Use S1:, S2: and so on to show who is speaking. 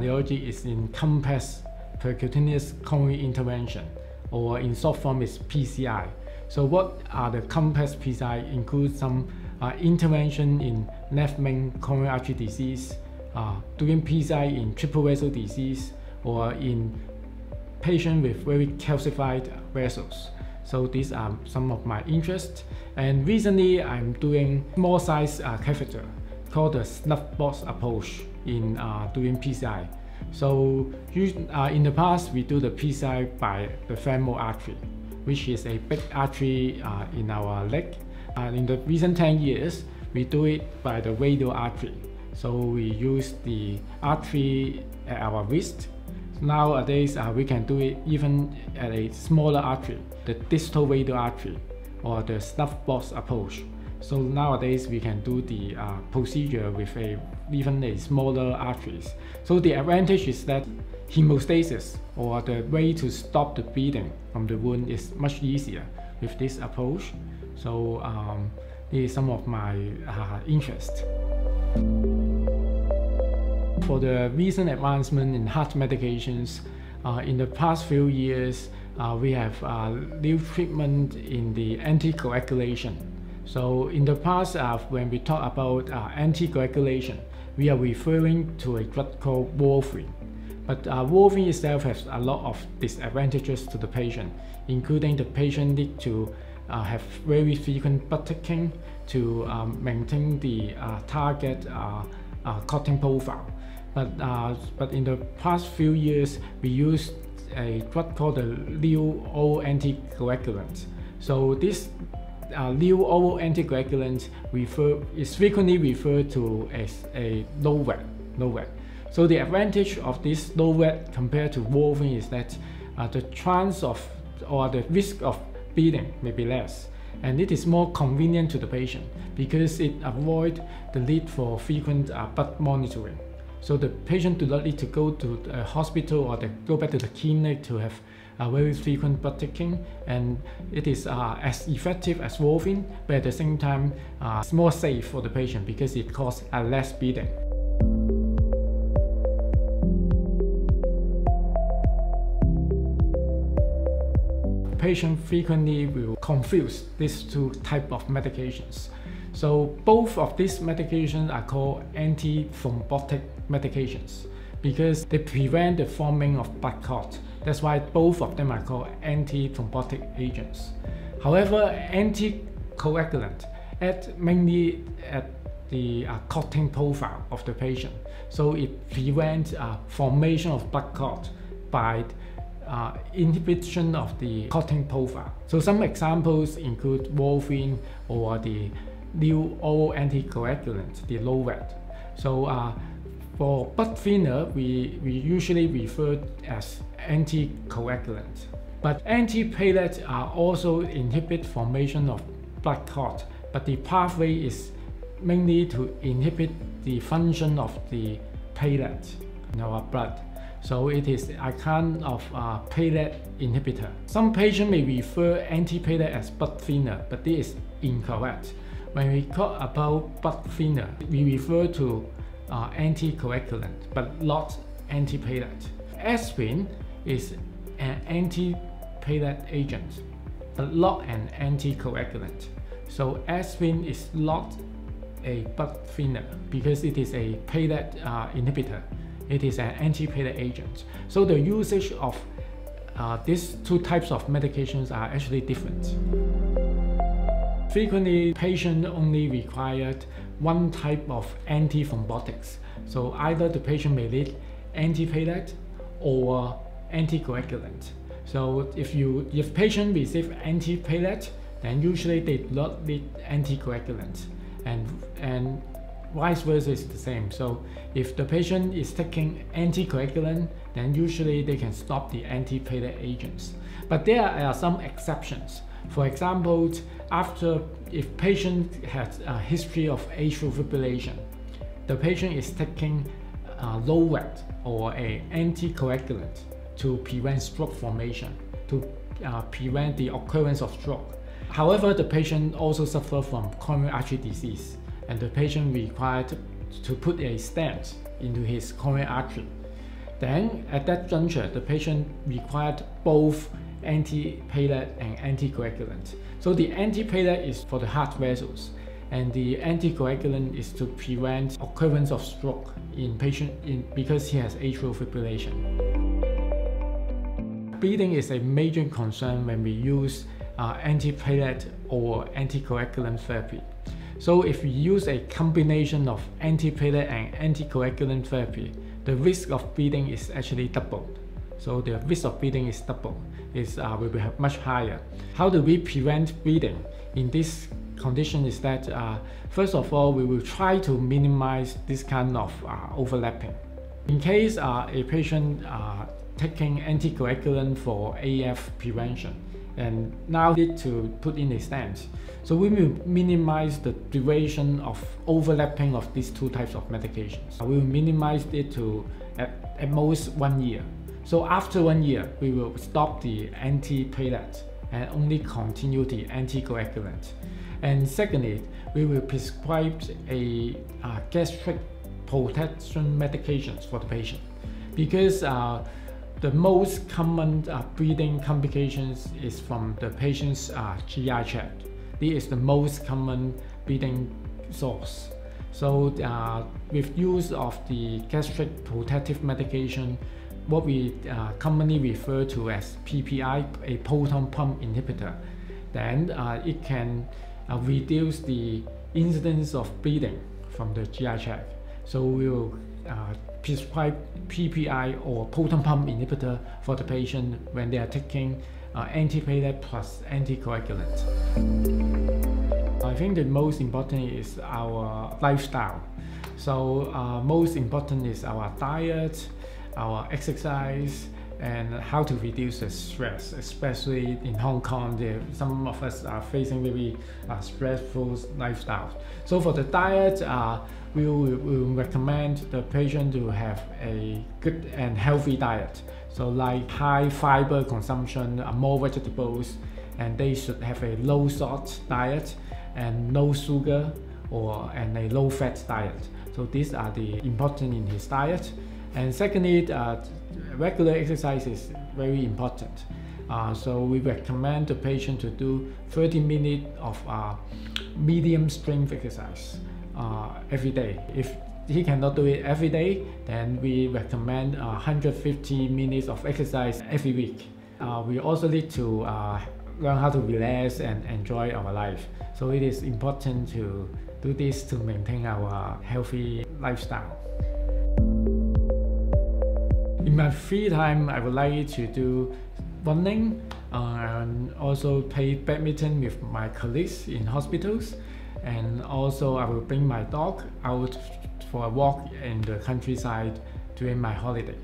S1: cardiology is in complex percutaneous coronary intervention, or in short form is PCI. So what are the complex PCI? Include some intervention in left main coronary artery disease, doing PCI in triple vessel disease, or in patients with very calcified vessels. So these are some of my interests. And recently I'm doing small size catheter called the snuff box approach in doing PCI. So in the past we do the PCI by the femoral artery, which is a big artery in our leg. In the recent 10 years, we do it by the radial artery. So we use the artery at our wrist. Nowadays, we can do it even at a smaller artery, the distal radial artery, or the snuff box approach. So nowadays, we can do the procedure with even a smaller arteries. So the advantage is that hemostasis, or the way to stop the bleeding from the wound, is much easier with this approach. So this is some of my interests. For the recent advancement in heart medications, in the past few years, we have new treatment in the anticoagulation. So in the past, when we talk about anticoagulation, we are referring to a drug called warfarin. But warfarin itself has a lot of disadvantages to the patient, including the patient need to have very frequent blood taking to maintain the target clotting profile. But in the past few years, we used a drug called the new oral anticoagulant. So this new oral anticoagulant is frequently referred to as a low-rate. So the advantage of this low-rate compared to warfarin is that the chance of or the risk of bleeding may be less, and it is more convenient to the patient because it avoids the need for frequent blood monitoring. So the patient do not need to go to the hospital or go back to the clinic to have very frequent blood taking, and it is as effective as warfarin, but at the same time it's more safe for the patient because it causes less bleeding. Patient frequently will confuse these two types of medications. So both of these medications are called antithrombotic medications because they prevent the forming of blood clot. That's why both of them are called antithrombotic agents. However, anticoagulant act mainly at the clotting profile of the patient. So it prevents formation of blood clot by inhibition of the clotting profile. So some examples include warfarin or the new oral anticoagulant, the low-rate. So for blood thinner, we usually refer as anticoagulant. But antiplatelet also inhibit formation of blood clot, but the pathway is mainly to inhibit the function of the platelet in our blood. So it is a kind of platelet inhibitor. Some patients may refer antiplatelet as blood thinner, but this is incorrect. When we talk about blood thinner, we refer to anticoagulant, but not antiplatelet. Aspirin is an antiplatelet agent, but not an anticoagulant. So aspirin is not a blood thinner because it is a platelet inhibitor. It is an antiplatelet agent. So the usage of these two types of medications are actually different. Frequently, patients only required one type of antithrombotics. So either the patient may need antiplatelet or anticoagulant. So if patient receive antiplatelet, then usually they do not need anticoagulant, and vice versa is the same. So if the patient is taking anticoagulant, then usually they can stop the antiplatelet agents. But there are some exceptions. For example, if patient has a history of atrial fibrillation, the patient is taking low-rate or an anticoagulant to prevent stroke formation, to prevent the occurrence of stroke. However, the patient also suffers from coronary artery disease, and the patient required to put a stent into his coronary artery. Then at that juncture, the patient required both antiplatelet and anticoagulant. So the antiplatelet is for the heart vessels, and the anticoagulant is to prevent occurrence of stroke in patient because he has atrial fibrillation. Bleeding is a major concern when we use antiplatelet or anticoagulant therapy. So if we use a combination of antiplatelet and anticoagulant therapy, the risk of bleeding is actually doubled. So the risk of bleeding is double, will be much higher. How do we prevent bleeding in this condition is that first of all, we will try to minimize this kind of overlapping. In case a patient taking anticoagulant for AF prevention and now need to put in a stent, so we will minimize the duration of overlapping of these two types of medications. We will minimize it to at most 1 year. So after 1 year, we will stop the antiplatelet and only continue the anticoagulant. And secondly, we will prescribe a gastric protection medications for the patient, because the most common bleeding complications is from the patient's GI tract. This is the most common bleeding source. So with use of the gastric protective medication, what we commonly refer to as PPI, a proton pump inhibitor, then it can reduce the incidence of bleeding from the GI tract. So we will prescribe PPI or proton pump inhibitor for the patient when they are taking antiplatelet plus anticoagulant. I think the most important is our lifestyle. So most important is our diet, our exercise, and how to reduce the stress, especially in Hong Kong. Some of us are facing very stressful lifestyles. So for the diet, we will recommend the patient to have a good and healthy diet. So like high fiber consumption, more vegetables, and they should have a low salt diet and no sugar and a low fat diet. So these are the important in his diet. And secondly, regular exercise is very important. So we recommend the patient to do 30 minutes of medium strength exercise every day. If he cannot do it every day, then we recommend 150 minutes of exercise every week. We also need to learn how to relax and enjoy our life. So it is important to do this to maintain our healthy lifestyle. In my free time, I would like to do running and also play badminton with my colleagues in hospitals. And also I will bring my dog out for a walk in the countryside during my holiday.